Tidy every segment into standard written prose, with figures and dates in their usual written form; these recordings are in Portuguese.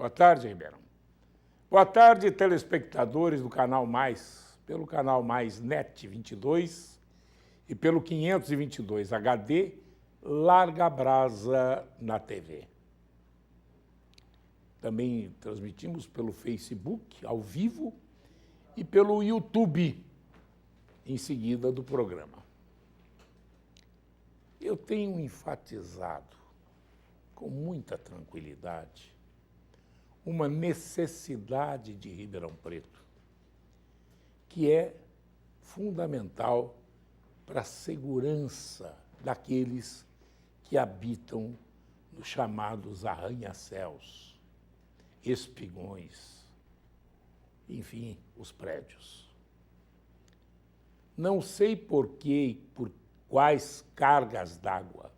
Boa tarde, Ribeirão. Boa tarde, telespectadores do Canal Mais, pelo Canal Mais NET 22 e pelo 522 HD, Larga Brasa na TV. Também transmitimos pelo Facebook, ao vivo, e pelo YouTube, em seguida do programa. Eu tenho enfatizado, com muita tranquilidade, uma necessidade de Ribeirão Preto, que é fundamental para a segurança daqueles que habitam nos chamados arranha-céus, espigões, enfim, os prédios. Não sei por quê, por quais cargas d'água,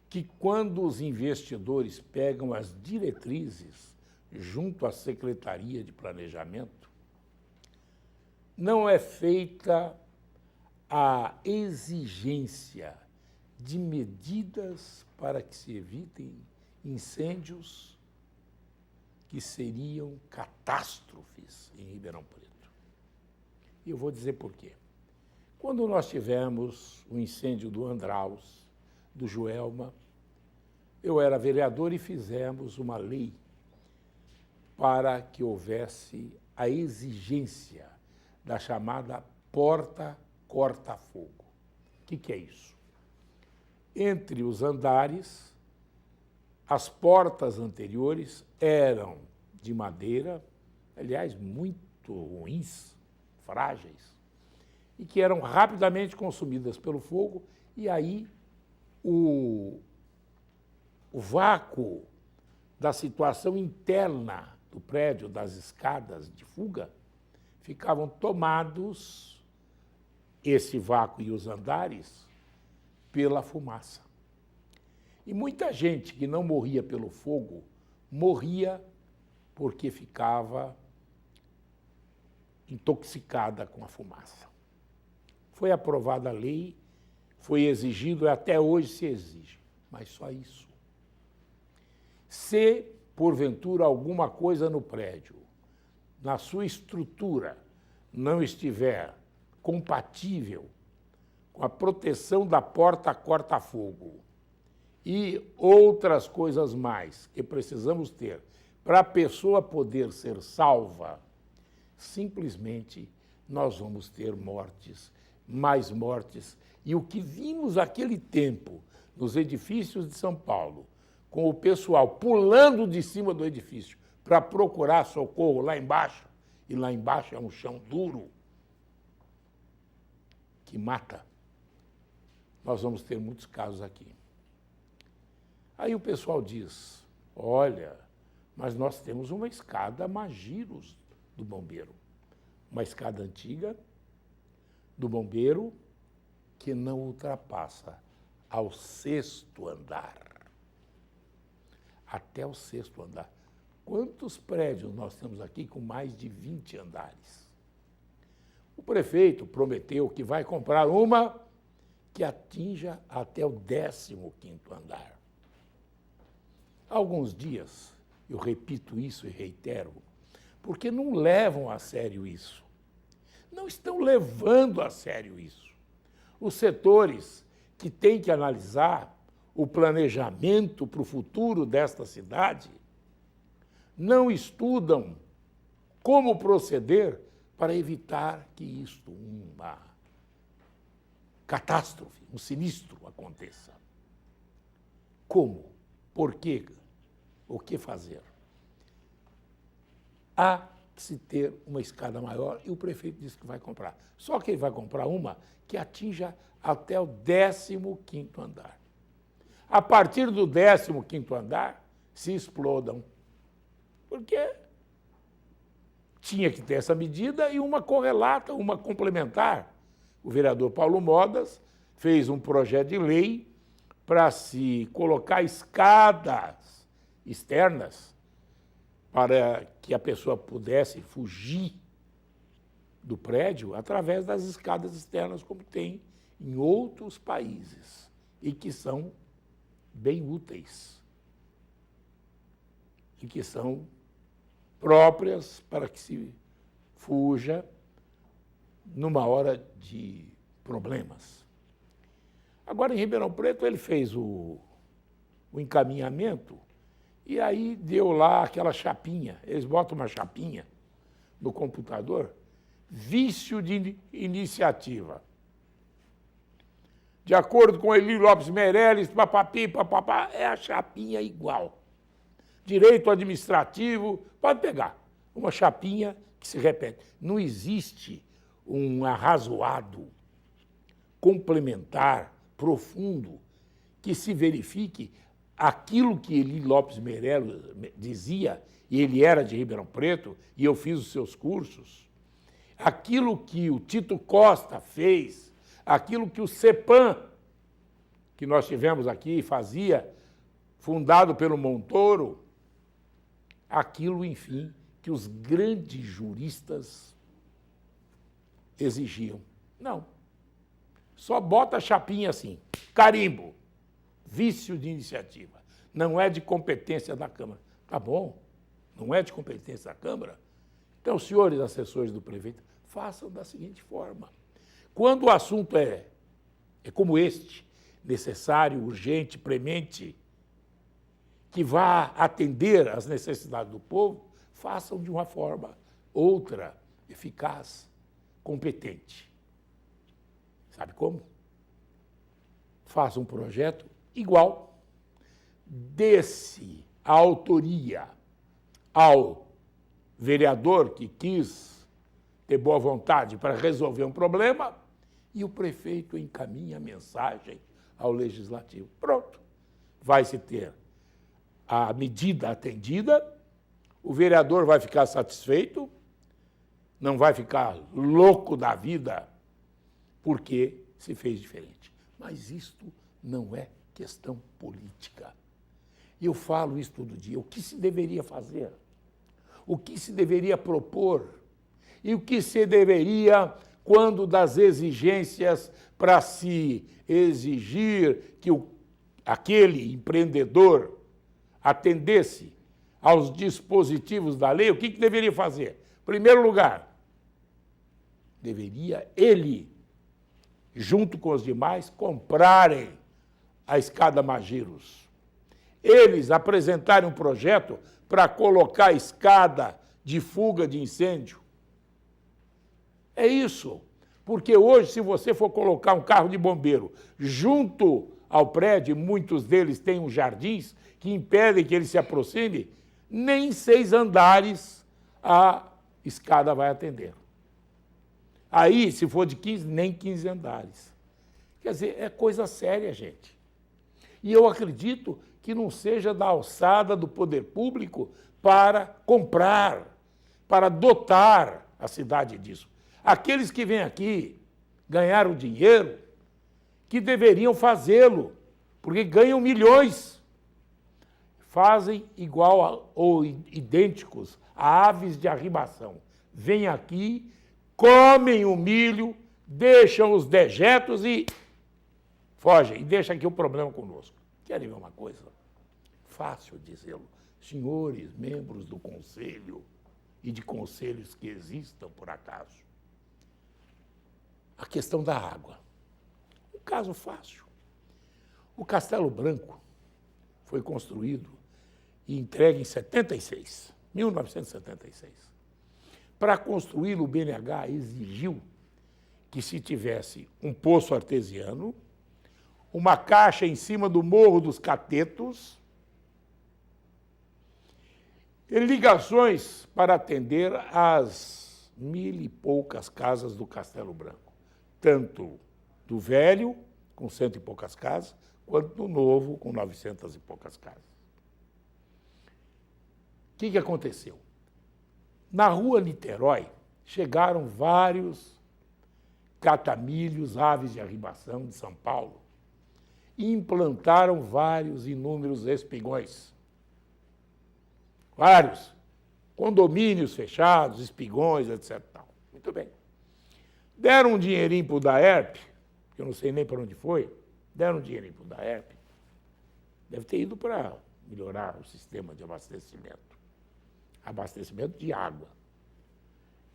que quando os investidores pegam as diretrizes junto à Secretaria de Planejamento, não é feita a exigência de medidas para que se evitem incêndios que seriam catástrofes em Ribeirão Preto. E eu vou dizer por quê. Quando nós tivemos o incêndio do Andraus, do Joelma, eu era vereador e fizemos uma lei para que houvesse a exigência da chamada porta corta-fogo. O que é isso? Entre os andares, as portas anteriores eram de madeira, aliás, muito ruins, frágeis, e que eram rapidamente consumidas pelo fogo, e aí o vácuo da situação interna do prédio, das escadas de fuga, ficavam tomados, esse vácuo e os andares, pela fumaça. E muita gente que não morria pelo fogo, morria porque ficava intoxicada com a fumaça. Foi aprovada a lei, foi exigido, e até hoje se exige, mas só isso. Se, porventura, alguma coisa no prédio, na sua estrutura, não estiver compatível com a proteção da porta corta-fogo e outras coisas mais que precisamos ter para a pessoa poder ser salva, simplesmente nós vamos ter mortes, mais mortes. E o que vimos naquele tempo nos edifícios de São Paulo, com o pessoal pulando de cima do edifício para procurar socorro lá embaixo, e lá embaixo é um chão duro que mata, nós vamos ter muitos casos aqui. Aí o pessoal diz, olha, mas nós temos uma escada Magiros do bombeiro, uma escada antiga do bombeiro que não ultrapassa ao 6º andar. Até o 6º andar. Quantos prédios nós temos aqui com mais de 20 andares? O prefeito prometeu que vai comprar uma que atinja até o 15º andar. Há alguns dias, eu repito isso e reitero, porque não levam a sério isso. Não estão levando a sério isso. Os setores que têm que analisar o planejamento para o futuro desta cidade não estudam como proceder para evitar que isto, uma catástrofe, um sinistro aconteça. Como? Por quê? O que fazer? Há que se ter uma escada maior e o prefeito disse que vai comprar. Só que ele vai comprar uma que atinja até o 15º andar. A partir do 15º andar, se explodam. Porque tinha que ter essa medida e uma correlata, uma complementar. O vereador Paulo Modas fez um projeto de lei para se colocar escadas externas para que a pessoa pudesse fugir do prédio através das escadas externas, como tem em outros países, e que são bem úteis. e que são próprias para que se fuja numa hora de problemas. Agora, em Ribeirão Preto, ele fez o encaminhamento e aí deu lá aquela chapinha. Eles botam uma chapinha no computador, vício de iniciativa. De acordo com Eli Lopes Meirelles, papapi, papapá, é a chapinha igual. Direito administrativo, pode pegar. Uma chapinha que se repete. Não existe um arrazoado, complementar, profundo, que se verifique aquilo que Eli Lopes Meirelles dizia, e ele era de Ribeirão Preto, e eu fiz os seus cursos, aquilo que o Tito Costa fez, aquilo que o CEPAM, que nós tivemos aqui, fazia, fundado pelo Montoro, aquilo, enfim, que os grandes juristas exigiam. Não. Só bota a chapinha assim, carimbo, vício de iniciativa. Não é de competência da Câmara. Tá bom, não é de competência da Câmara? Então, senhores assessores do prefeito, façam da seguinte forma. Quando o assunto é como este, necessário, urgente, premente, que vá atender às necessidades do povo, façam de uma forma outra, eficaz, competente. Sabe como? Faça um projeto igual, desse a autoria ao vereador que quis ter boa vontade para resolver um problema e o prefeito encaminha a mensagem ao legislativo. Pronto. Vai se ter a medida atendida, o vereador vai ficar satisfeito, não vai ficar louco da vida porque se fez diferente. Mas isto não é questão política. Eu falo isso todo dia. O que se deveria fazer? O que se deveria propor? E o que se deveria, quando das exigências para se exigir que aquele empreendedor atendesse aos dispositivos da lei, o que deveria fazer? Em primeiro lugar, deveria ele, junto com os demais, comprarem a escada Magiros. Eles apresentarem um projeto para colocar a escada de fuga de incêndio. É isso. Porque hoje, se você for colocar um carro de bombeiro junto ao prédio, muitos deles têm uns jardins que impedem que ele se aproxime, nem 6 andares a escada vai atender. Aí, se for de 15, nem 15 andares. Quer dizer, é coisa séria, gente. E eu acredito que não seja da alçada do poder público para comprar, para dotar a cidade disso. Aqueles que vêm aqui ganhar o dinheiro, que deveriam fazê-lo, porque ganham milhões. Fazem igual ou idênticos a aves de arribação. Vêm aqui, comem o milho, deixam os dejetos e fogem. E deixam aqui o problema conosco. Querem ver uma coisa? Fácil dizê-lo. Senhores membros do Conselho e de conselhos que existam, por acaso, a questão da água. Um caso fácil. O Castelo Branco foi construído e entregue em 1976. Para construí-lo, o BNH exigiu que se tivesse um poço artesiano, uma caixa em cima do Morro dos Catetos e ligações para atender às 1000 e poucas casas do Castelo Branco, tanto do velho, com 100 e poucas casas, quanto do novo, com 900 e poucas casas. O que aconteceu? Na rua Niterói, chegaram vários catamilhos, aves de arribação de São Paulo, e implantaram vários inúmeros espigões. Vários. Condomínios fechados, espigões, etc. Muito bem. Deram um dinheirinho para o Daerp, que eu não sei nem para onde foi, deram um dinheirinho para o Daerp, deve ter ido para melhorar o sistema de abastecimento. abastecimento de água.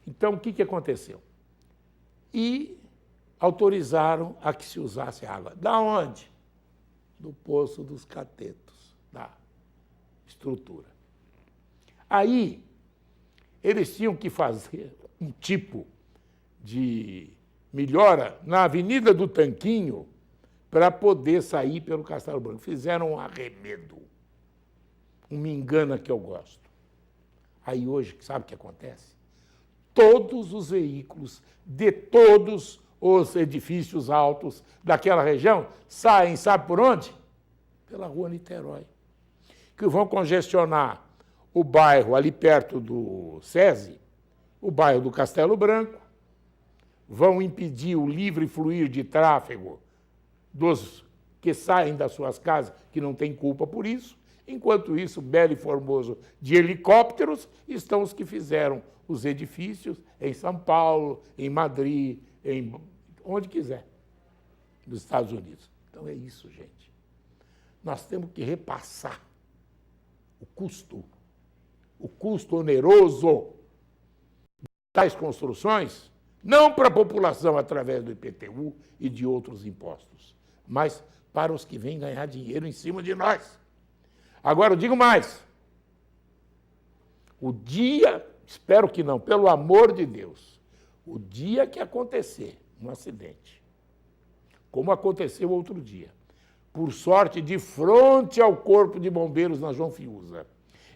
Então, o que aconteceu? E autorizaram a que se usasse água. Da onde? Do Poço dos Catetos, da estrutura. Aí, eles tinham que fazer um tipo de melhora na Avenida do Tanquinho para poder sair pelo Castelo Branco. Fizeram um arremedo, um me engana que eu gosto. Aí hoje, sabe o que acontece? Todos os veículos de todos os edifícios altos daquela região saem, sabe por onde? Pela Rua Niterói, que vão congestionar o bairro ali perto do SESI, o bairro do Castelo Branco, vão impedir o livre fluir de tráfego dos que saem das suas casas, que não têm culpa por isso. Enquanto isso, belo e formoso de helicópteros, estão os que fizeram os edifícios em São Paulo, em Madrid, em onde quiser, nos Estados Unidos. Então é isso, gente. Nós temos que repassar o custo oneroso das construções, não para a população através do IPTU e de outros impostos, mas para os que vêm ganhar dinheiro em cima de nós. Agora, eu digo mais. O dia, espero que não, pelo amor de Deus, o dia que acontecer um acidente, como aconteceu outro dia, por sorte, de frente ao Corpo de Bombeiros na João Fiuza,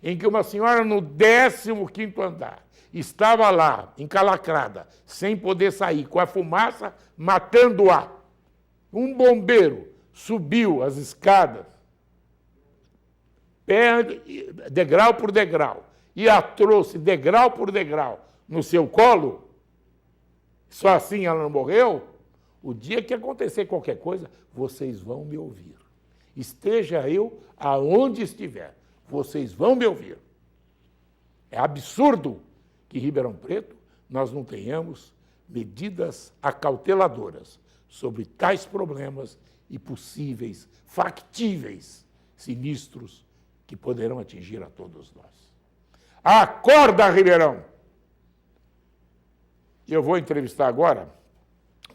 em que uma senhora no 15º andar estava lá, encalacrada, sem poder sair, com a fumaça matando-a. Um bombeiro subiu as escadas, degrau por degrau, e a trouxe degrau por degrau no seu colo, só assim ela não morreu. O dia que acontecer qualquer coisa, vocês vão me ouvir. Esteja eu aonde estiver, vocês vão me ouvir. É absurdo que em Ribeirão Preto nós não tenhamos medidas acauteladoras sobre tais problemas e possíveis, factíveis, sinistros que poderão atingir a todos nós. Acorda, Ribeirão! Eu vou entrevistar agora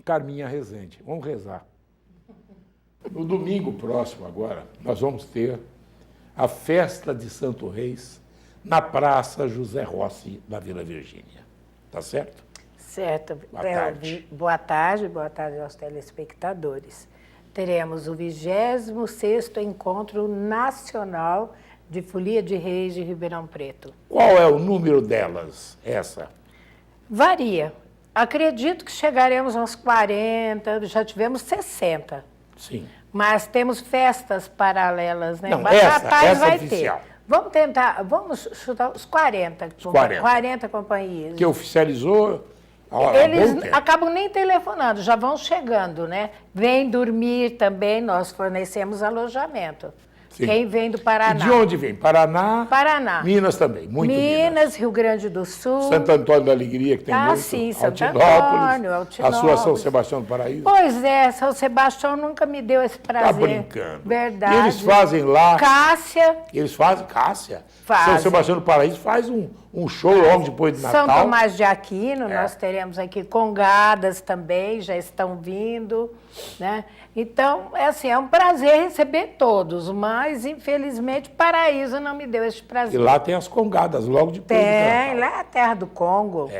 Carminha Rezende. Vamos rezar. No domingo próximo agora, nós vamos ter a festa de Santo Reis na Praça José Rossi, da Vila Virgínia. Tá certo? Certo. Boa tarde. Boa tarde aos telespectadores. Teremos o 26º Encontro Nacional de Folia de Reis de Ribeirão Preto. Qual é o número delas, essa? Varia. Acredito que chegaremos aos 40, já tivemos 60. Sim. Mas temos festas paralelas, né? Não, Mas essa vai oficial. ter. Vamos tentar, vamos chutar os 40. Os 40. 40 companhias. Que oficializou... Eles acabam nem telefonando, já vão chegando, né? Vem dormir também, nós fornecemos alojamento. Sim. Quem vem do Paraná. E de onde vem? Paraná? Paraná. Minas também, muito Minas. Rio Grande do Sul. Santo Antônio da Alegria, que tem muito. Sim, Santo Altinópolis, Antônio. a sua São Sebastião do Paraíso. Pois é, São Sebastião nunca me deu esse prazer. Tá brincando. Verdade. E eles fazem lá... Cássia. Eles fazem, Cássia. Fazem. São Sebastião do Paraíso faz um show logo depois de Natal. São Tomás de Aquino, nós teremos aqui congadas também, já estão vindo, né? Então, é assim, é um prazer receber todos, mas, infelizmente, Paraíso não me deu esse prazer. E lá tem as congadas, logo depois do Natal. Lá é a terra do Congo.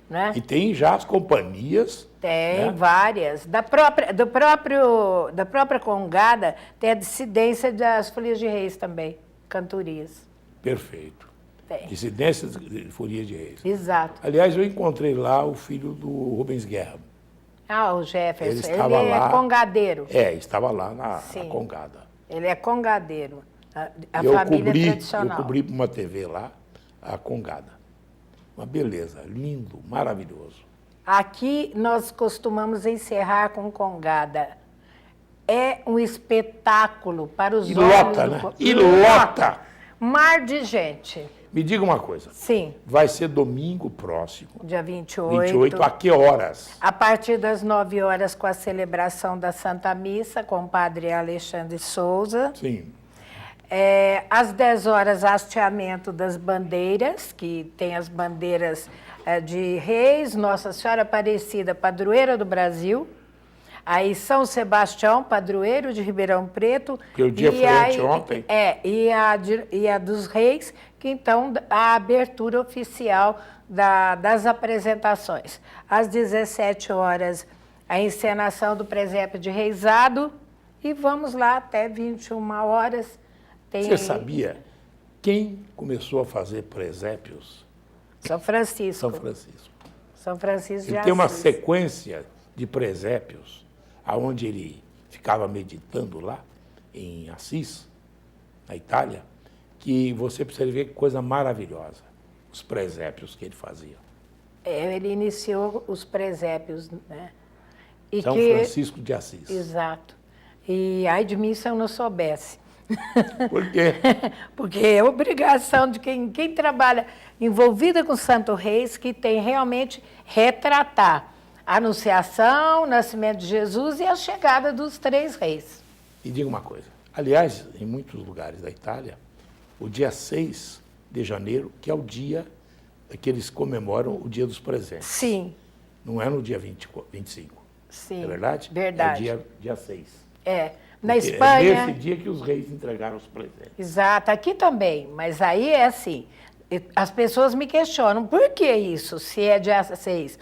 Né? E tem já as companhias. Tem, né? Várias. Da própria congada tem a dissidência das Folias de Reis também, cantorias. Perfeito. Tem. Dissidência de Folia de Reis. Exato. Aliás, eu encontrei lá o filho do Rubens Guerra. O Jefferson. Ele é congadeiro. Estava lá na congada. Ele é congadeiro. A família tradicional. Eu cobri para uma TV lá a congada. Uma beleza, lindo, maravilhoso. Aqui nós costumamos encerrar com congada. É um espetáculo para os olhos. Lota, né? E lota! Mar de gente. Me diga uma coisa. Sim. Vai ser domingo próximo. Dia 28. 28, a que horas? A partir das 9 horas, com a celebração da Santa Missa, com o padre Alexandre Souza. Sim. Às 10 horas, hasteamento das bandeiras, que tem as bandeiras de Reis, Nossa Senhora Aparecida, padroeira do Brasil. Aí São Sebastião, padroeiro de Ribeirão Preto. Que o dia foi anteontem. E a dos Reis, que então a abertura oficial das apresentações. Às 17 horas, a encenação do presépio de Reisado. E vamos lá até 21 horas. Você sabia quem começou a fazer presépios? São Francisco. São Francisco. São Francisco de Ele Assis. tem uma sequência de presépios, aonde ele ficava meditando lá, em Assis, na Itália, que você precisa ver que coisa maravilhosa, os presépios que ele fazia. Ele iniciou os presépios, né? São Francisco de Assis. Exato. E ai de mim se eu não soubesse. Por quê? Porque é obrigação de quem trabalha envolvida com Santo Reis, que tem realmente retratar a anunciação, o nascimento de Jesus e a chegada dos 3 reis. E diga uma coisa, aliás, em muitos lugares da Itália, o dia 6 de janeiro, que é o dia que eles comemoram o Dia dos Presentes. Sim. Não é no dia 25. Sim. É verdade? Verdade. É o dia 6. Na Porque Espanha... É nesse dia que os reis entregaram os presentes. Exato, aqui também, mas aí é assim, as pessoas me questionam, por que isso, se é dia 6?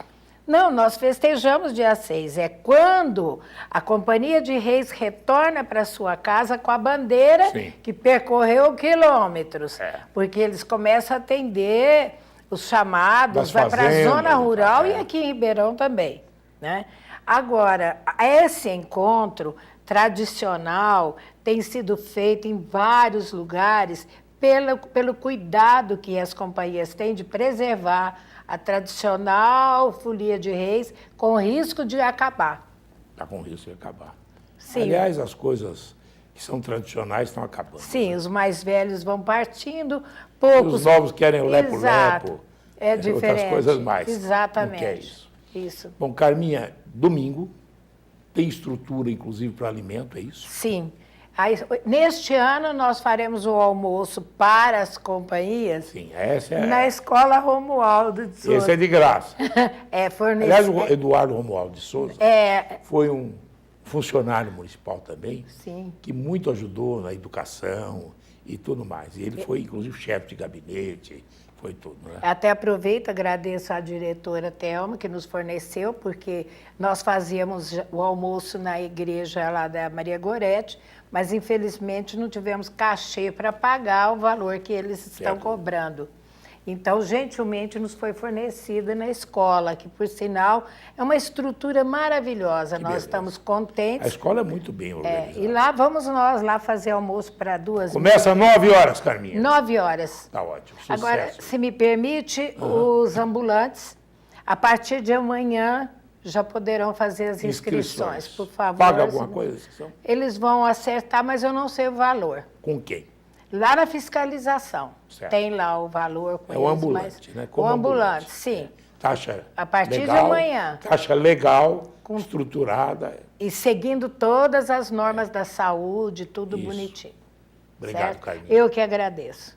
Não, nós festejamos dia 6, é quando a Companhia de Reis retorna para sua casa com a bandeira que percorreu quilômetros, porque eles começam a atender os chamados, vai para a zona rural e aqui em Ribeirão também, né? Agora, esse encontro tradicional tem sido feito em vários lugares pelo cuidado que as companhias têm de preservar a tradicional folia de reis com risco de acabar. Está com risco de acabar. Sim. Aliás, as coisas que são tradicionais estão acabando. Sim, né? Os mais velhos vão partindo, poucos... Os novos querem o lepo-lepo. É diferente. Outras coisas mais. Exatamente. Não quer isso. Isso. Bom, Carminha, domingo tem estrutura, inclusive, para alimento, é isso? Sim. Aí, neste ano, nós faremos o almoço para as companhias. Sim, essa é... Na Escola Romualdo de Souza. Esse é de graça. Fornecido. Aliás, o Eduardo Romualdo de Souza foi um funcionário municipal também, Sim. que muito ajudou na educação e tudo mais. E ele foi, inclusive, chefe de gabinete, foi tudo, né? Até aproveito, agradeço à diretora Thelma, que nos forneceu, porque nós fazíamos o almoço na igreja lá da Maria Gorete, mas infelizmente não tivemos cachê para pagar o valor que eles estão cobrando. Então, gentilmente, nos foi fornecida na escola, que, por sinal, é uma estrutura maravilhosa. Nós estamos contentes. A escola é muito bem organizada. E lá vamos nós lá fazer almoço para 2 Começa às 9 horas, Carminha. 9 horas. Tá ótimo. Sucesso. Agora, se me permite, os ambulantes, a partir de amanhã, já poderão fazer as inscrições, por favor. Paga alguma coisa a inscrição? Eles vão acertar, mas eu não sei o valor. Com quem? Lá na fiscalização. Certo. Tem lá o valor com o eles, ambulante, né? Como o ambulante, sim. Taxa a partir legal, de amanhã. Taxa legal, estruturada. E seguindo todas as normas da saúde, tudo bonitinho. Obrigado, certo? Carminha. Eu que agradeço.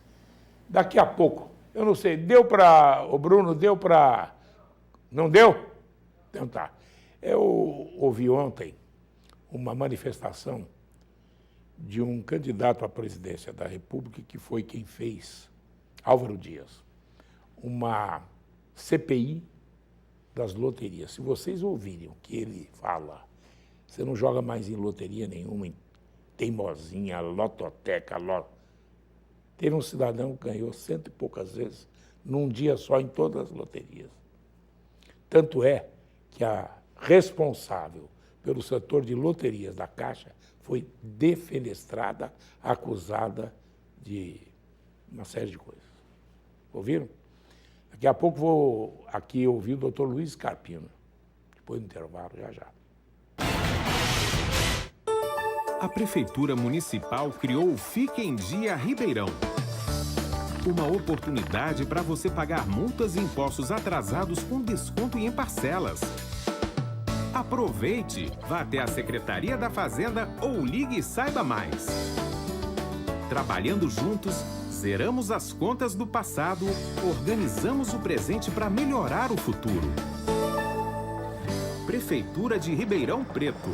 Daqui a pouco, eu não sei, deu para... O Bruno deu para... Não deu? Então tá. Eu ouvi ontem uma manifestação de um candidato à presidência da República, que foi quem fez, Álvaro Dias, uma CPI das loterias. Se vocês ouvirem o que ele fala, você não joga mais em loteria nenhuma, em teimosinha, lototeca, Teve um cidadão que ganhou 100 e poucas vezes, num dia só, em todas as loterias. Tanto é que a responsável pelo setor de loterias da Caixa foi defenestrada, acusada de uma série de coisas. Ouviram? Daqui a pouco vou aqui ouvir o doutor Luiz Carpino. Depois do intervalo, já. A Prefeitura Municipal criou o Fique em Dia Ribeirão. Uma oportunidade para você pagar multas e impostos atrasados com desconto e em parcelas. Aproveite! Vá até a Secretaria da Fazenda ou ligue e saiba mais. Trabalhando juntos, zeramos as contas do passado, organizamos o presente para melhorar o futuro. Prefeitura de Ribeirão Preto.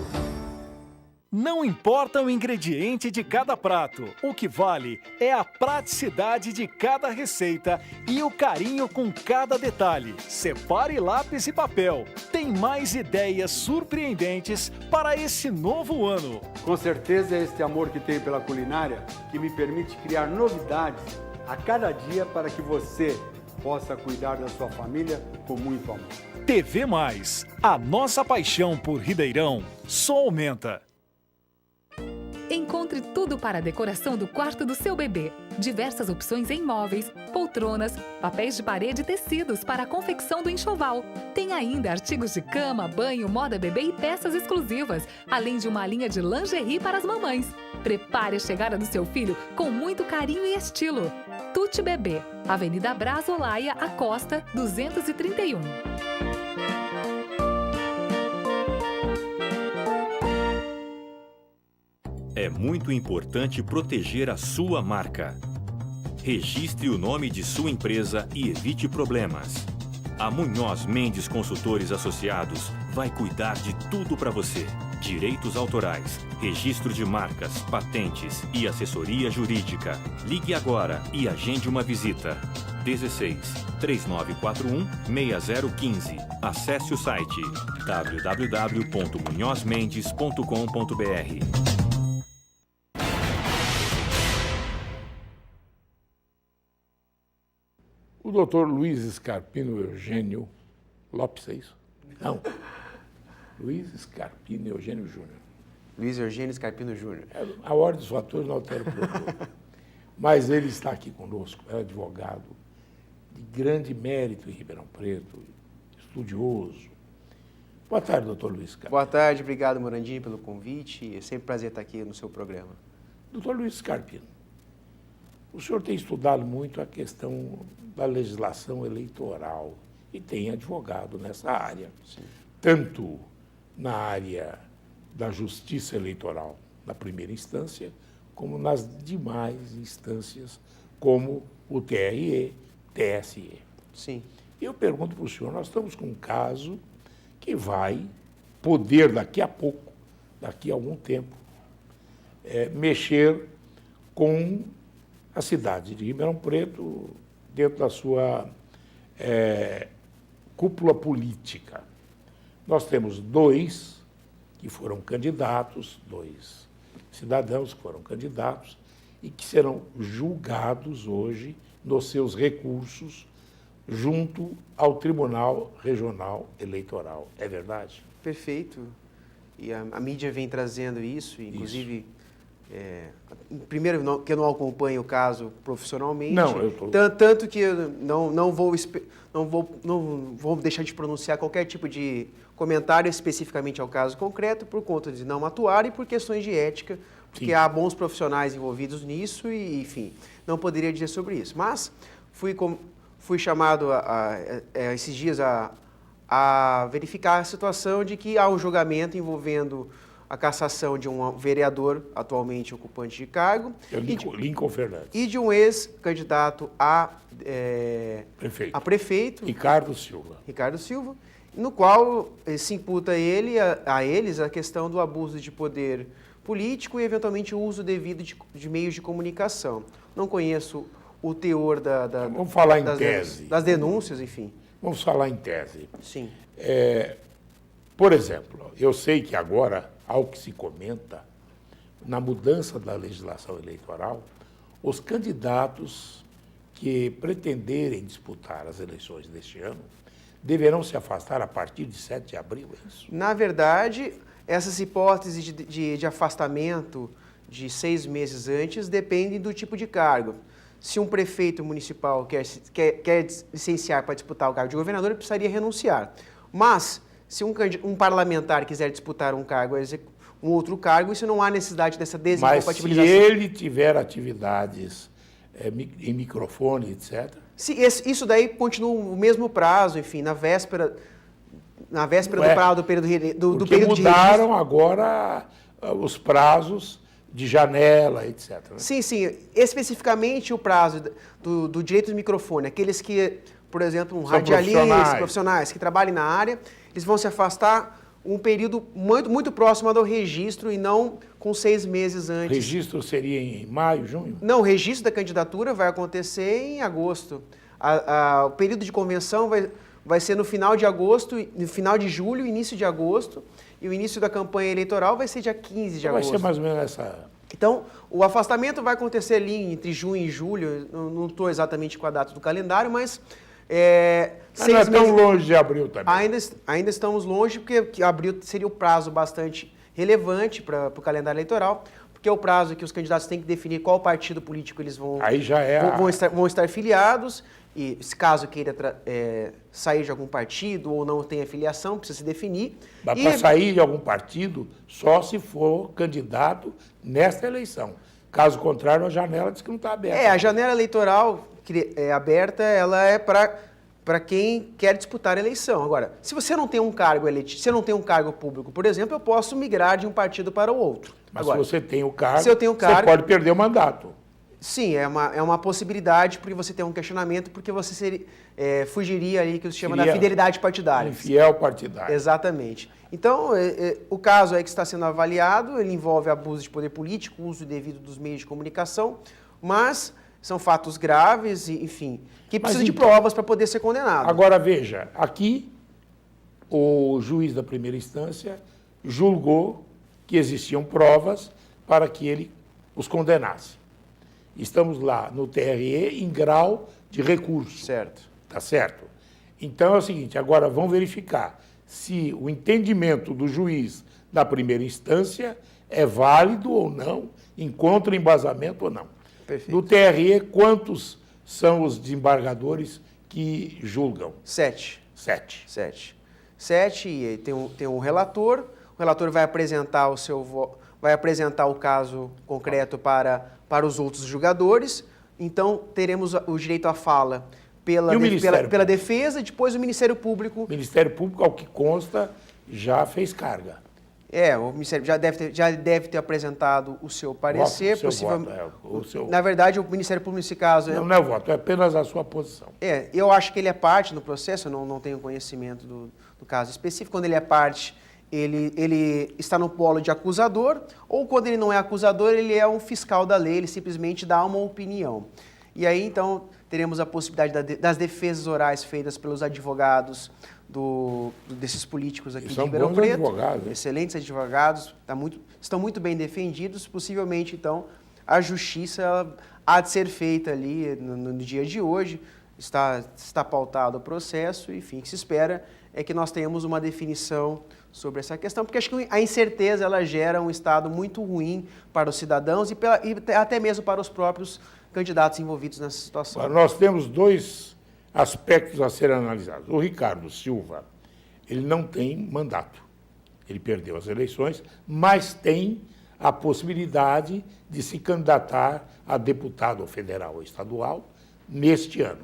Não importa o ingrediente de cada prato, o que vale é a praticidade de cada receita e o carinho com cada detalhe. Separe lápis e papel. Tem mais ideias surpreendentes para esse novo ano. Com certeza é este amor que tenho pela culinária que me permite criar novidades a cada dia para que você possa cuidar da sua família com muito amor. TV Mais, a nossa paixão por Ribeirão só aumenta. Encontre tudo para a decoração do quarto do seu bebê. Diversas opções em móveis, poltronas, papéis de parede e tecidos para a confecção do enxoval. Tem ainda artigos de cama, banho, moda bebê e peças exclusivas, além de uma linha de lingerie para as mamães. Prepare a chegada do seu filho com muito carinho e estilo. Tuti Bebê, Avenida Brás Olaia, Acosta, 231. É muito importante proteger a sua marca. Registre o nome de sua empresa e evite problemas. A Munhoz Mendes Consultores Associados vai cuidar de tudo para você. Direitos autorais, registro de marcas, patentes e assessoria jurídica. Ligue agora e agende uma visita. 16 3941 6015. Acesse o site www.munhozmendes.com.br. O doutor Luiz Scarpino Eugênio Lopes, é isso? Não. Luiz Scarpino Eugênio Júnior. Luiz Eugênio Scarpino Júnior. A ordem dos fatores não altera o produto. Mas ele está aqui conosco, é advogado de grande mérito em Ribeirão Preto, estudioso. Boa tarde, doutor Luiz Scarpino. Boa tarde, obrigado, Morandinho, pelo convite. É sempre um prazer estar aqui no seu programa. Doutor Luiz Scarpino, o senhor tem estudado muito a questão da legislação eleitoral e tem advogado nessa área. Sim. Tanto na área da justiça eleitoral, na primeira instância, como nas demais instâncias, como o TRE, TSE. Sim. Eu pergunto para o senhor, nós estamos com um caso que vai poder, daqui a pouco, daqui a algum tempo, mexer com a cidade de Ribeirão Preto dentro da sua cúpula política. Nós temos dois que foram candidatos, dois cidadãos que foram candidatos e que serão julgados hoje nos seus recursos junto ao Tribunal Regional Eleitoral. É verdade? Perfeito. E a mídia vem trazendo isso, inclusive... primeiro, que eu não acompanho o caso profissionalmente. Não, eu tô... Tanto que eu não vou deixar de pronunciar qualquer tipo de comentário especificamente ao caso concreto, por conta de não atuar e por questões de ética, porque há bons profissionais envolvidos nisso e, enfim, não poderia dizer sobre isso. Mas fui chamado esses dias a verificar a situação de que há um julgamento envolvendo a cassação de um vereador atualmente ocupante de cargo. Lincoln Fernandes. E de um ex-candidato a prefeito. Ricardo Silva. No qual se imputa a eles a questão do abuso de poder político e, eventualmente, o uso devido de meios de comunicação. Não conheço o teor Vamos falar em tese. Das denúncias, enfim. Vamos falar em tese. Sim. Por exemplo, eu sei que agora, ao que se comenta, na mudança da legislação eleitoral, os candidatos que pretenderem disputar as eleições deste ano deverão se afastar a partir de 7 de abril, é isso? Na verdade, essas hipóteses de afastamento de 6 meses antes dependem do tipo de cargo. Se um prefeito municipal quer licenciar para disputar o cargo de governador, ele precisaria renunciar. Mas, se um parlamentar quiser disputar um outro cargo, isso não há necessidade dessa desincompatibilização. Mas se ele tiver atividades em microfone, etc. Isso daí continua o mesmo prazo, enfim, na véspera do período mudaram agora os prazos de janela, etc. Né? Sim, sim. Especificamente o prazo do direito do microfone, aqueles que, por exemplo, radialistas, profissionais que trabalhem na área, eles vão se afastar um período muito próximo do registro e não com 6 meses antes. O registro seria em maio, junho? Não, o registro da candidatura vai acontecer em agosto. O período de convenção vai ser no final de agosto, no final de julho, início de agosto, e o início da campanha eleitoral vai ser dia 15 de agosto. Vai ser mais ou menos essa... Então, o afastamento vai acontecer ali entre junho e julho, não estou exatamente com a data do calendário, mas... não é tão longe de abril também. Ainda estamos longe, porque abril seria o prazo bastante relevante para o calendário eleitoral, porque é o prazo que os candidatos têm que definir qual partido político eles vão, Aí já vão estar filiados, e se caso queira sair de algum partido ou não tenha filiação, precisa se definir. Mas para sair de algum partido, só se for candidato nesta eleição. Caso contrário, a janela diz que não está aberta. A janela eleitoral aberta, ela é para quem quer disputar a eleição. Agora, se você não tem um cargo eletivo, se você não tem um cargo público, por exemplo, eu posso migrar de um partido para o outro. Mas agora, se você tem o cargo, se eu tenho cargo, você pode perder o mandato. Sim, é uma possibilidade, porque você tem um questionamento, porque você fugiria ali, que se chama da fidelidade partidária. Infiel partidário. Exatamente. Então, o caso aí que está sendo avaliado, ele envolve abuso de poder político, uso indevido dos meios de comunicação, mas são fatos graves, enfim, que precisam de provas para poder ser condenado. Agora, veja, aqui o juiz da primeira instância julgou que existiam provas para que ele os condenasse. Estamos lá no TRE em grau de recurso. Certo. Tá certo? Então é o seguinte, agora vamos verificar se o entendimento do juiz da primeira instância é válido ou não, encontra embasamento ou não. Perfeito. No TRE, quantos são os desembargadores que julgam? 7. 7. 7, e tem um relator. O relator vai apresentar o caso concreto para os outros julgadores. Então, teremos o direito à fala pela defesa, depois o Ministério Público. O Ministério Público, ao que consta, já fez carga. O Ministério já deve ter apresentado o seu parecer. Na verdade, o Ministério Público, nesse caso... Não é o voto, é apenas a sua posição. Eu acho que ele é parte no processo, eu não tenho conhecimento do caso específico. Quando ele é parte, ele está no polo de acusador, ou quando ele não é acusador, ele é um fiscal da lei, ele simplesmente dá uma opinião. E aí, então, teremos a possibilidade das defesas orais feitas pelos advogados desses políticos aqui de Ribeirão Preto. Advogados, excelentes advogados, estão muito bem defendidos. Possivelmente, então, a justiça há de ser feita ali no dia de hoje. Está pautado o processo, enfim, o que se espera é que nós tenhamos uma definição sobre essa questão, porque acho que a incerteza ela gera um estado muito ruim para os cidadãos e até mesmo para os próprios candidatos envolvidos nessa situação. Nós temos 2 aspectos a serem analisados. O Ricardo Silva, ele não tem mandato. Ele perdeu as eleições, mas tem a possibilidade de se candidatar a deputado federal ou estadual neste ano.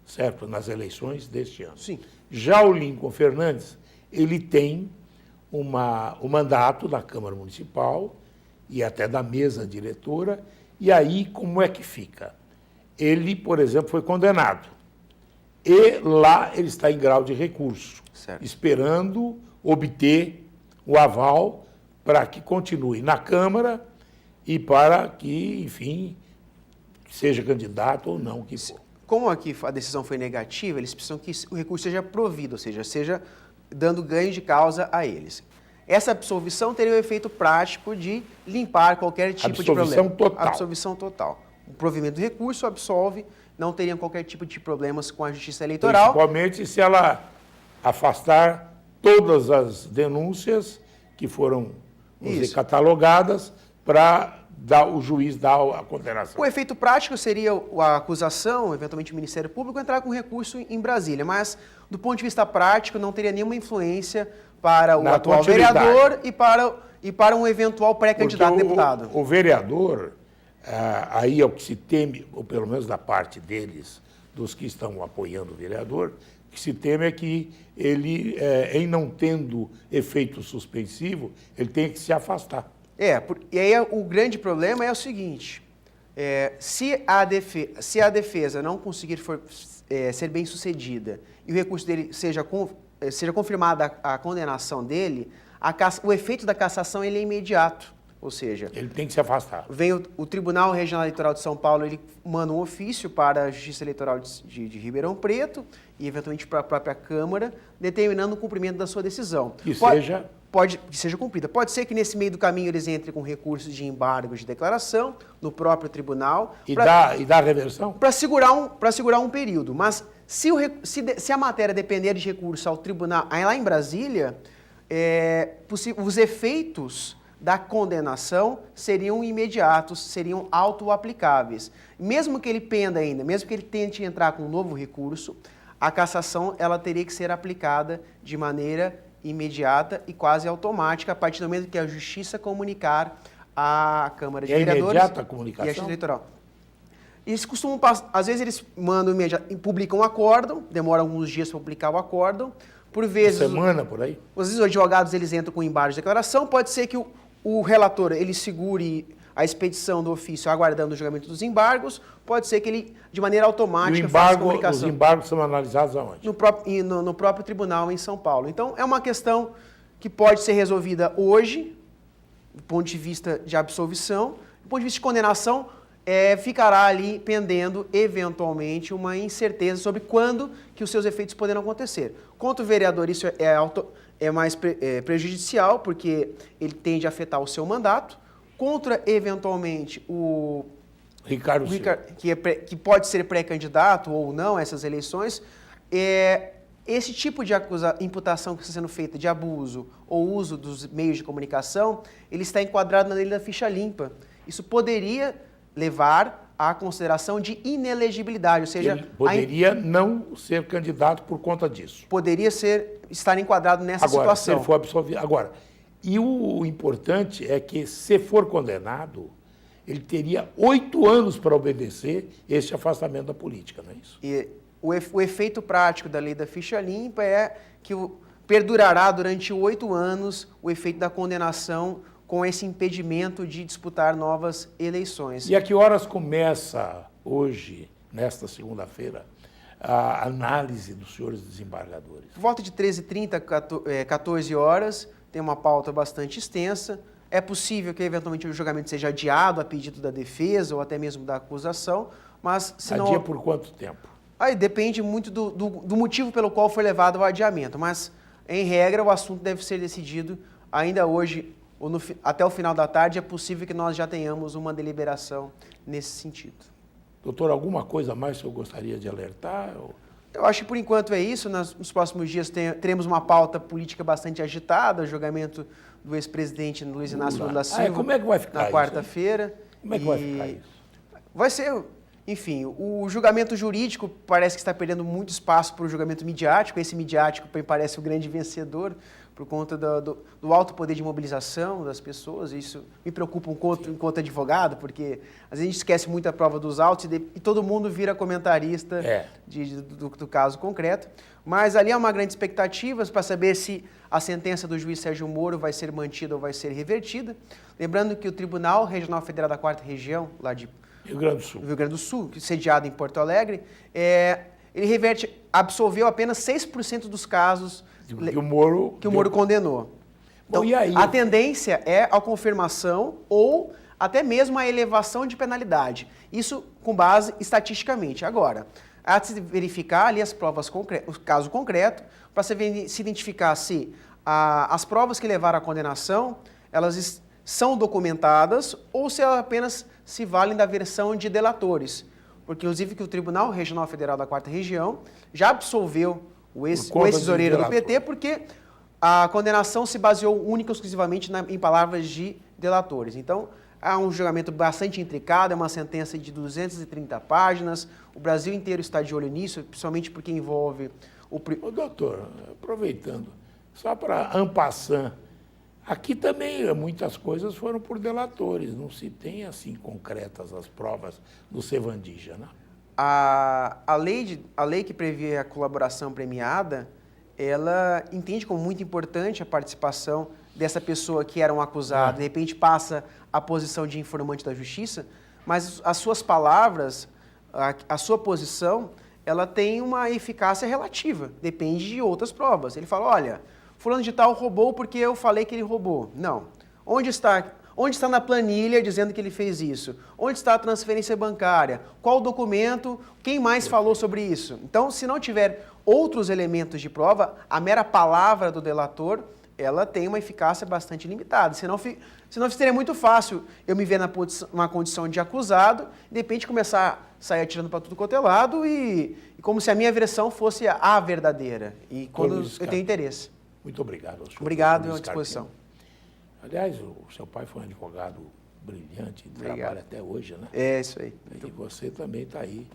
Certo? Nas eleições deste ano. Sim. Já o Lincoln Fernandes, ele tem o mandato da Câmara Municipal e até da mesa diretora. E aí, como é que fica? Ele, por exemplo, foi condenado. E lá ele está em grau de recurso, certo, esperando obter o aval para que continue na Câmara e para que, enfim, seja candidato ou não que for. Como aqui a decisão foi negativa, eles precisam que o recurso seja provido, ou seja dando ganho de causa a eles. Essa absolvição teria o efeito prático de limpar qualquer tipo de problema. Total. Absolvição total. O provimento do recurso absolve, não teriam qualquer tipo de problemas com a Justiça Eleitoral. Principalmente se ela afastar todas as denúncias que foram catalogadas para o juiz dar a condenação. O efeito prático seria a acusação, eventualmente o Ministério Público, entrar com recurso em Brasília, mas do ponto de vista prático não teria nenhuma influência para o atual vereador e para um eventual pré-candidato a deputado. O vereador, aí é o que se teme, ou pelo menos da parte deles, dos que estão apoiando o vereador, o que se teme é que ele, em não tendo efeito suspensivo, ele tenha que se afastar. E aí o grande problema é o seguinte, se a defesa não conseguir ser bem sucedida e o recurso dele seja confirmada a condenação dele, o efeito da cassação ele é imediato, ou seja... Ele tem que se afastar. Vem o Tribunal Regional Eleitoral de São Paulo, ele manda um ofício para a Justiça Eleitoral de Ribeirão Preto e, eventualmente, para a própria Câmara, determinando o cumprimento da sua decisão. Que seja cumprida. Pode ser que, nesse meio do caminho, eles entrem com recursos de embargo de declaração no próprio tribunal. E dá reversão? Para segurar um período. Mas, se a matéria depender de recurso ao tribunal, aí lá em Brasília, os efeitos da condenação seriam imediatos, seriam auto-aplicáveis. Mesmo que ele penda ainda, mesmo que ele tente entrar com um novo recurso, a cassação ela teria que ser aplicada de maneira imediata e quase automática, a partir do momento que a Justiça comunicar à Câmara de Vereadores imediata a comunicação? E a Justiça Eleitoral. Eles costumam, às vezes eles mandam publicam um acórdão, demora alguns dias para publicar o acórdão, por vezes... Uma semana, por aí? Às vezes os advogados eles entram com embargo de declaração, pode ser que o relator ele segure a expedição do ofício aguardando o julgamento dos embargos, pode ser que ele, de maneira automática, faça a comunicação. Os embargos são analisados aonde? No próprio tribunal em São Paulo. Então, é uma questão que pode ser resolvida hoje, do ponto de vista de absolvição, do ponto de vista de condenação, ficará ali pendendo, eventualmente, uma incerteza sobre quando que os seus efeitos poderão acontecer. Contra o vereador, isso é mais prejudicial, porque ele tende a afetar o seu mandato. Contra, eventualmente, o Ricardo Silva, que pode ser pré-candidato ou não a essas eleições, esse tipo de imputação que está sendo feita de abuso ou uso dos meios de comunicação, ele está enquadrado na lei da ficha limpa. Isso poderia levar à consideração de inelegibilidade, ou seja... Ele poderia não ser candidato por conta disso. Poderia estar enquadrado nessa situação. Se ele for absolvido. Agora, e o importante é que, se for condenado, ele teria 8 anos para obedecer esse afastamento da política, não é isso? E o efeito prático da lei da ficha limpa é que perdurará durante 8 anos o efeito da condenação com esse impedimento de disputar novas eleições. E a que horas começa hoje, nesta segunda-feira, a análise dos senhores desembargadores? Por volta de 13h30, 14 horas, tem uma pauta bastante extensa. É possível que, eventualmente, o julgamento seja adiado a pedido da defesa ou até mesmo da acusação, mas se não... Adia por quanto tempo? Aí depende muito do motivo pelo qual foi levado ao adiamento, mas, em regra, o assunto deve ser decidido ainda hoje, ou até o final da tarde. É possível que nós já tenhamos uma deliberação nesse sentido. Doutor, alguma coisa mais que eu gostaria de alertar? Eu acho que, por enquanto, é isso. Nos próximos dias teremos uma pauta política bastante agitada, o julgamento do ex-presidente Luiz Inácio Lula da Silva, como é que vai ficar na quarta-feira. Como é que vai ficar isso? Vai ser... Enfim, o julgamento jurídico parece que está perdendo muito espaço para o julgamento midiático. Esse midiático me parece o grande vencedor por conta do alto poder de mobilização das pessoas. Isso me preocupa enquanto advogado, porque às vezes a gente esquece muito a prova dos autos e todo mundo vira comentarista do caso concreto. Mas ali há uma grande expectativa para saber se a sentença do juiz Sérgio Moro vai ser mantida ou vai ser revertida. Lembrando que o Tribunal Regional Federal da 4ª Região, lá de Rio Grande do Sul, sediado em Porto Alegre, ele absolveu apenas 6% dos casos que o Moro condenou. Então, e aí? A tendência é a confirmação ou até mesmo a elevação de penalidade. Isso com base estatisticamente. Agora, há de se verificar ali as provas o caso concreto, para se identificar se as provas que levaram à condenação, elas são documentadas ou se elas apenas se valem da versão de delatores. Porque, inclusive, que o Tribunal Regional Federal da 4ª Região já absolveu o ex-tesoureiro do PT, porque a condenação se baseou única e exclusivamente em palavras de delatores. Então, há um julgamento bastante intricado, é uma sentença de 230 páginas, o Brasil inteiro está de olho nisso, principalmente porque envolve doutor, aproveitando, só para en passant, aqui também muitas coisas foram por delatores, não se tem assim concretas as provas do Sevandija, né? A lei que prevê a colaboração premiada, ela entende como muito importante a participação dessa pessoa que era um acusado, de repente passa a posição de informante da justiça, mas as suas palavras, a sua posição, ela tem uma eficácia relativa, depende de outras provas. Ele fala, olha, fulano de tal roubou porque eu falei que ele roubou. Não. Onde está na planilha dizendo que ele fez isso? Onde está a transferência bancária? Qual o documento? Quem mais falou sobre isso? Então, se não tiver outros elementos de prova, a mera palavra do delator, ela tem uma eficácia bastante limitada. Senão seria muito fácil eu me ver numa condição de acusado, de repente começar a sair atirando para tudo quanto é lado e como se a minha versão fosse a verdadeira. E quando eu tenho interesse. Muito obrigado. Obrigado, à disposição. Aliás, o seu pai foi um advogado brilhante, trabalha até hoje, né? É, isso aí. E você também está aí,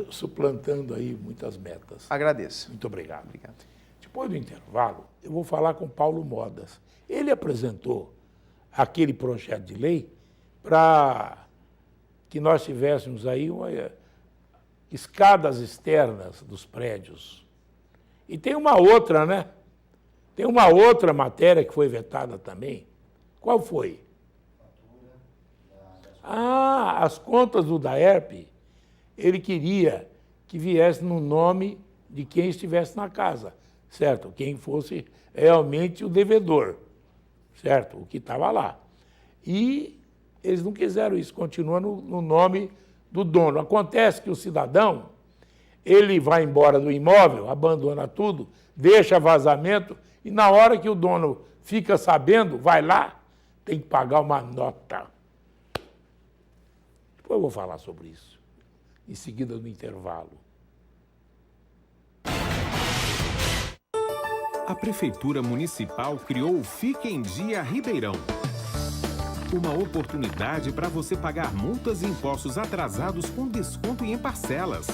suplantando aí muitas metas. Agradeço. Muito obrigado. Obrigado. Depois do intervalo, eu vou falar com Paulo Modas. Ele apresentou aquele projeto de lei para que nós tivéssemos aí escadas externas dos prédios. E tem uma outra, né? Tem uma outra matéria que foi vetada também. Qual foi? As contas do DAERP, ele queria que viesse no nome de quem estivesse na casa, certo? Quem fosse realmente o devedor, certo? O que estava lá. E eles não quiseram isso, continua no nome do dono. Acontece que o cidadão, ele vai embora do imóvel, abandona tudo, deixa vazamento, e na hora que o dono fica sabendo, vai lá, tem que pagar uma nota. Depois eu vou falar sobre isso, em seguida no intervalo. A Prefeitura Municipal criou o Fique em Dia Ribeirão. Uma oportunidade para você pagar multas e impostos atrasados com desconto e em parcelas.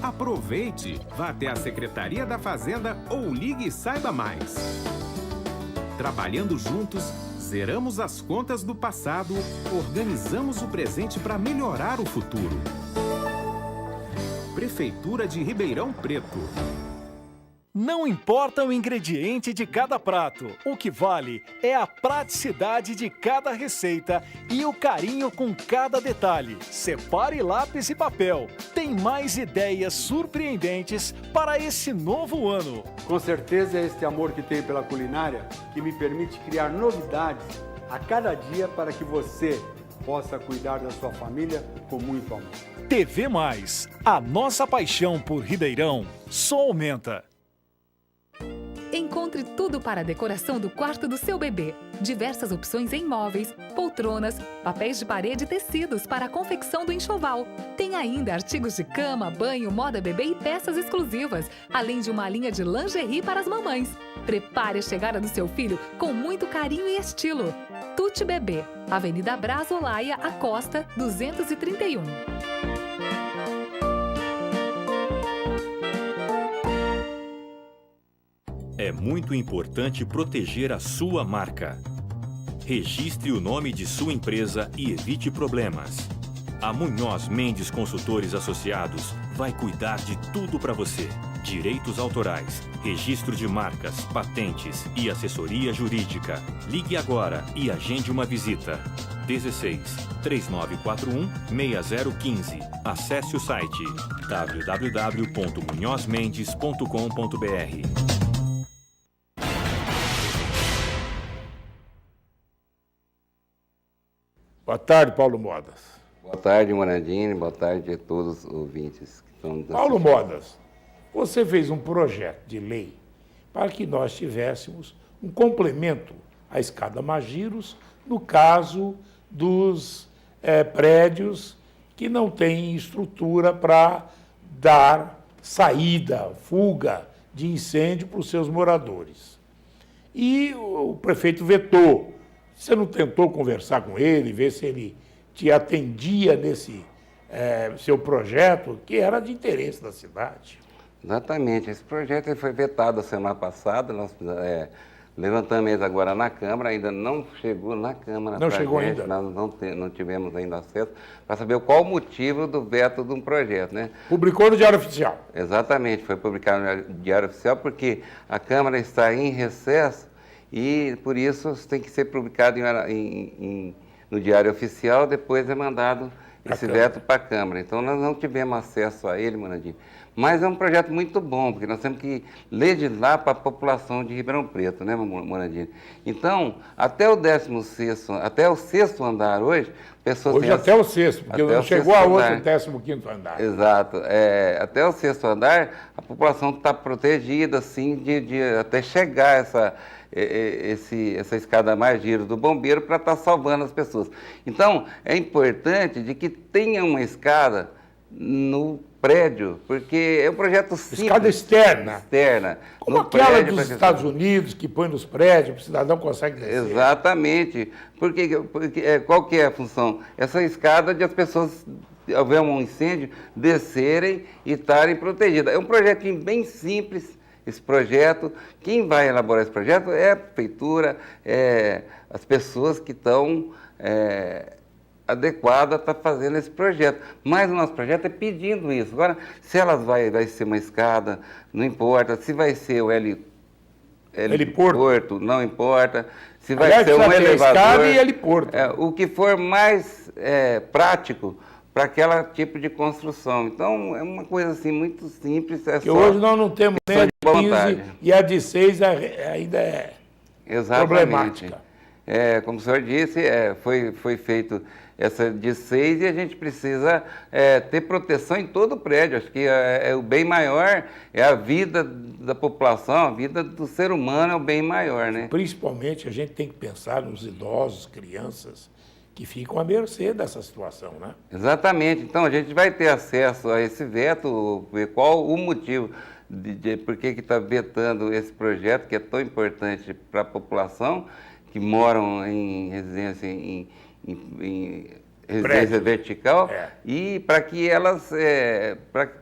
Aproveite, vá até a Secretaria da Fazenda ou ligue e saiba mais. Trabalhando juntos, zeramos as contas do passado, organizamos o presente para melhorar o futuro. Prefeitura de Ribeirão Preto. Não importa o ingrediente de cada prato, o que vale é a praticidade de cada receita e o carinho com cada detalhe. Separe lápis e papel. Tem mais ideias surpreendentes para esse novo ano. Com certeza é este amor que tenho pela culinária que me permite criar novidades a cada dia para que você possa cuidar da sua família com muito amor. TV Mais, a nossa paixão por Ribeirão só aumenta. Encontre tudo para a decoração do quarto do seu bebê. Diversas opções em móveis, poltronas, papéis de parede e tecidos para a confecção do enxoval. Tem ainda artigos de cama, banho, moda bebê e peças exclusivas, além de uma linha de lingerie para as mamães. Prepare a chegada do seu filho com muito carinho e estilo. Tutti Bebê, Avenida Braz Olaia, Acosta, 231. É muito importante proteger a sua marca. Registre o nome de sua empresa e evite problemas. A Munhoz Mendes Consultores Associados vai cuidar de tudo para você. Direitos autorais, registro de marcas, patentes e assessoria jurídica. Ligue agora e agende uma visita. 16 3941 6015. Acesse o site www.munhozmendes.com.br. Boa tarde, Paulo Modas. Boa tarde, Morandini. Boa tarde a todos os ouvintes que estão nos Paulo assistindo. Modas, você fez um projeto de lei para que nós tivéssemos um complemento à escada Magiros no caso dos prédios que não têm estrutura para dar saída, fuga de incêndio para os seus moradores. E o prefeito vetou. Você não tentou conversar com ele, ver se ele te atendia nesse seu projeto, que era de interesse da cidade? Exatamente. Esse projeto foi vetado a semana passada. Nós levantamos ele agora na Câmara, ainda não chegou na Câmara. Não chegou ainda? Nós não tivemos ainda acesso para saber qual o motivo do veto de um projeto, né? Publicou no Diário Oficial? Exatamente. Foi publicado no Diário Oficial porque a Câmara está em recesso e por isso tem que ser publicado no Diário Oficial, depois é mandado esse veto para a Câmara. Então nós não tivemos acesso a ele, Morandini. Mas é um projeto muito bom, porque nós temos que legislar para a população de Ribeirão Preto, né, Morandini? Então, até o 16º, até o 6º andar hoje, pessoas hoje até o 6º, porque não chegou a outro 15º andar. Exato. Até o 6º andar, a população está protegida, assim, de até chegar essa escada mais giro do bombeiro para estar salvando as pessoas. Então, é importante de que tenha uma escada no prédio, porque é um projeto simples. Escada externa. Como aquela dos Estados Unidos, que põe nos prédios, o cidadão consegue descer. Exatamente. Porque qual que é a função? Essa escada de as pessoas, houver um incêndio, descerem e estarem protegidas. É um projetinho bem simples, esse projeto. Quem vai elaborar esse projeto é a prefeitura, as pessoas que estão adequadas para fazendo esse projeto. Mas o nosso projeto é pedindo isso. Agora, se elas vai ser uma escada, não importa. Se vai ser o heliporto, não importa. Se vai ser um elevador, escada e heliporto. O que for mais prático para aquele tipo de construção. Então, é uma coisa assim muito simples. Que hoje nós não temos nem a de 15 e a de 6 ainda é problemática. Como o senhor disse, foi feito essa de 6 e a gente precisa ter proteção em todo o prédio. Acho que o bem maior é a vida da população, a vida do ser humano é o bem maior, né? Principalmente a gente tem que pensar nos idosos, crianças, que ficam à mercê dessa situação, né? Exatamente. Então, a gente vai ter acesso a esse veto, ver qual o motivo de por que está vetando esse projeto, que é tão importante para a população, que moram em residência, em residência vertical, e para que elas,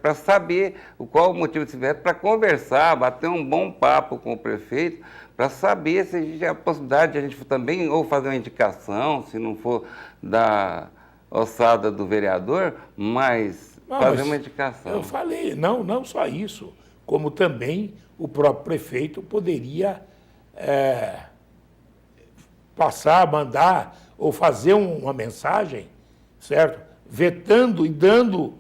para saber qual o motivo desse veto, para conversar, bater um bom papo com o prefeito, para saber se existe a possibilidade de a gente também ou fazer uma indicação, se não for da alçada do vereador, mas fazer uma indicação. Eu falei, não só isso, como também o próprio prefeito poderia passar, mandar ou fazer uma mensagem, certo? Vetando e dando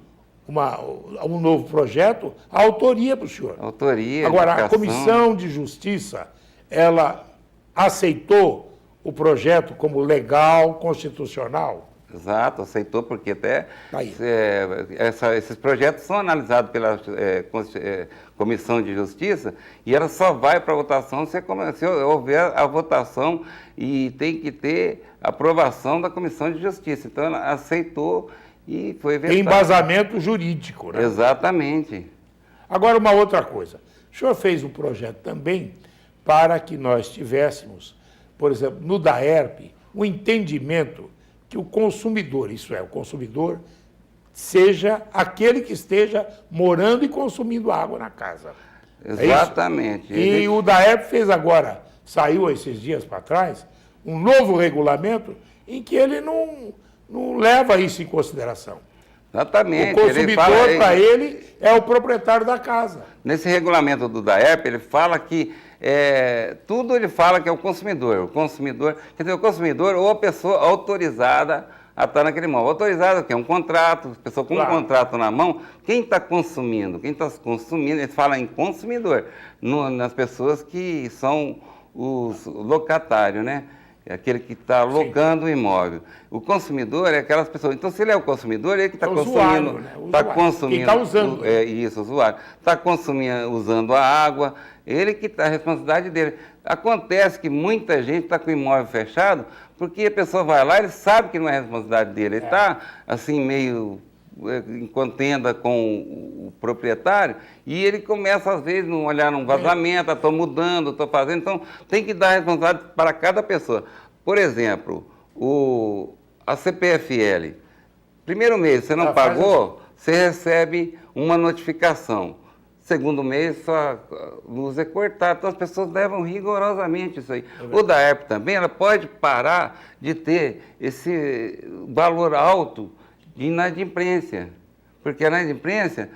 um novo projeto, a autoria para o senhor. Autoria, agora, indicação. A Comissão de Justiça, ela aceitou o projeto como legal, constitucional? Exato, aceitou, porque até esses projetos são analisados pela Comissão de Justiça e ela só vai para a votação se houver a votação e tem que ter aprovação da Comissão de Justiça. Então, ela aceitou e foi vetado. Tem embasamento jurídico, né? Exatamente. Agora, uma outra coisa. O senhor fez um projeto também para que nós tivéssemos, por exemplo, no DAERP, o entendimento que o consumidor, isso é, o consumidor, seja aquele que esteja morando e consumindo água na casa. Exatamente. E o DAERP fez agora, saiu esses dias para trás, um novo regulamento em que ele não leva isso em consideração. Exatamente. O consumidor, para ele, é o proprietário da casa. Nesse regulamento do DAERP, ele fala que tudo ele fala que é o consumidor. Quer dizer, o consumidor ou a pessoa autorizada a estar naquele imóvel. Autorizada, que é um contrato, a pessoa com um contrato na mão, quem está consumindo? Quem está consumindo, ele fala em consumidor, nas pessoas que são os locatários, né? É aquele que está alugando o imóvel. O consumidor é aquelas pessoas. Então, se ele é o consumidor, ele que está consumindo. Está consumindo. Quem está usando. Isso, o usuário. Está consumindo, usando a água, ele que está a responsabilidade dele. Acontece que muita gente está com o imóvel fechado, porque a pessoa vai lá, ele sabe que não é responsabilidade dele. Ele está, assim, meio em contenda com o proprietário, e ele começa, às vezes, a olhar num vazamento, estou mudando, estou fazendo, então tem que dar responsabilidade para cada pessoa. Por exemplo, a CPFL, primeiro mês você não pagou, você recebe uma notificação. Segundo mês, sua luz é cortada, então as pessoas levam rigorosamente isso aí. O DAERP também, ela pode parar de ter esse valor alto de inadimplência, porque a inadimplência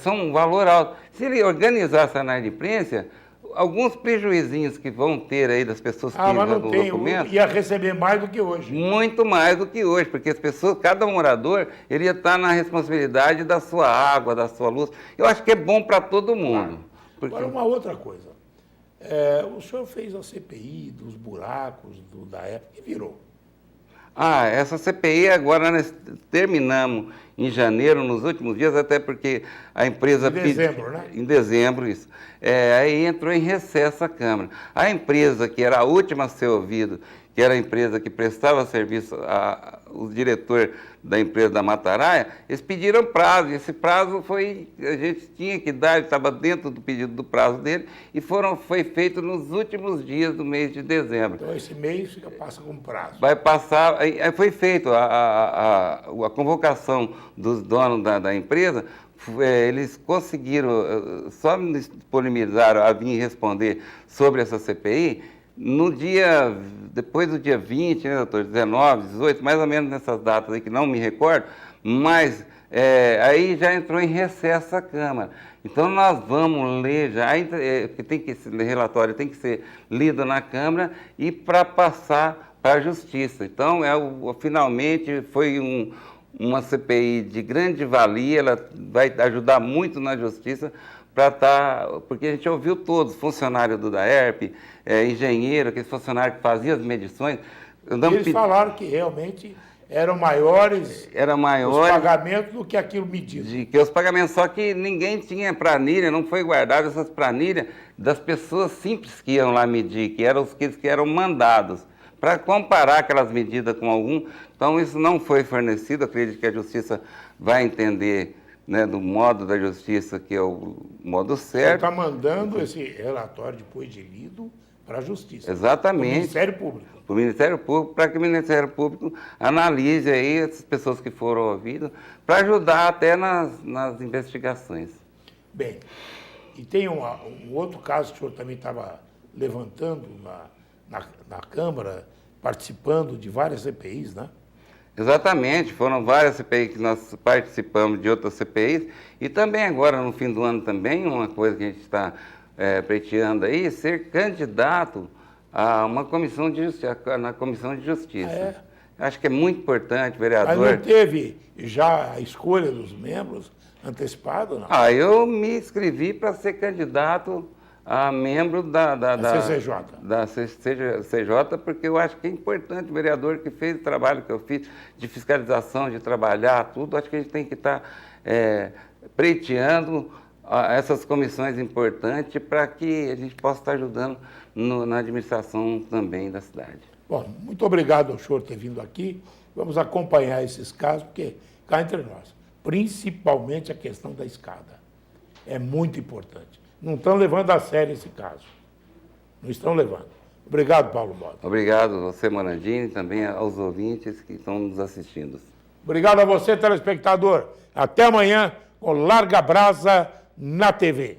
são um valor alto. Se ele organizar essa inadimplência, alguns prejuízinhos que vão ter aí das pessoas que mas não mandam o tem, documento. ia receber mais do que hoje. Muito mais do que hoje, porque as pessoas, cada morador, ele ia estar na responsabilidade da sua água, da sua luz. Eu acho que é bom para todo mundo. Porque... Agora, uma outra coisa. O senhor fez a CPI dos buracos da época e virou. Essa CPI agora nós terminamos em janeiro, nos últimos dias, até porque a empresa... Em dezembro, né? Em dezembro, isso. Aí entrou em recesso a Câmara. A empresa, que era a última a ser ouvida, que era a empresa que prestava serviço, o diretor da empresa da Mataraia, eles pediram prazo, e esse prazo a gente tinha que dar, estava dentro do pedido do prazo dele, e foi feito nos últimos dias do mês de dezembro. Então, esse mês passa com prazo. Vai passar, aí foi feito a convocação dos donos da empresa, eles conseguiram, só me disponibilizaram a vir responder sobre essa CPI, depois do dia 20, né, doutor, 19, 18, mais ou menos nessas datas aí que não me recordo, mas aí já entrou em recesso a Câmara. Então nós vamos ler já, porque esse relatório tem que ser lido na Câmara e para passar para a Justiça. Então, finalmente foi uma CPI de grande valia, ela vai ajudar muito na Justiça, porque a gente ouviu todos, funcionário do DAERP, engenheiro, aqueles funcionários que faziam as medições. Eles falaram que realmente eram maiores os pagamentos do que aquilo medido. Que os pagamentos, só que ninguém tinha planilha, não foi guardado essas planilhas das pessoas simples que iam lá medir, que eram os que eram mandados, para comparar aquelas medidas com algum. Então isso não foi fornecido, acredito que a Justiça vai entender, né, do modo da Justiça, que é o modo certo. Você está mandando esse relatório, depois de lido, para a Justiça. Exatamente. Para o Ministério Público. Para o Ministério Público, para que o Ministério Público analise aí essas pessoas que foram ouvidas, para ajudar até nas investigações. Bem, e tem um outro caso que o senhor também estava levantando na Câmara, participando de várias CPIs, né? Exatamente, foram várias CPIs que nós participamos de outras CPIs, e também agora, no fim do ano também, uma coisa que a gente está pleiteando aí, ser candidato a uma comissão de justiça, na Comissão de Justiça. Acho que é muito importante, vereador. Mas não teve já a escolha dos membros antecipada, não? Eu me inscrevi para ser candidato a membro da CCJ, porque eu acho que é importante, o vereador que fez o trabalho que eu fiz, de fiscalização, de trabalhar, tudo, acho que a gente tem que estar pleiteando essas comissões importantes para que a gente possa estar ajudando na administração também da cidade. Bom, muito obrigado ao senhor ter vindo aqui. Vamos acompanhar esses casos, porque cá entre nós, principalmente a questão da escada, é muito importante. Não estão levando a sério esse caso. Não estão levando. Obrigado, Paulo Mota. Obrigado a você, Morandini, e também aos ouvintes que estão nos assistindo. Obrigado a você, telespectador. Até amanhã com Larga Brasa na TV.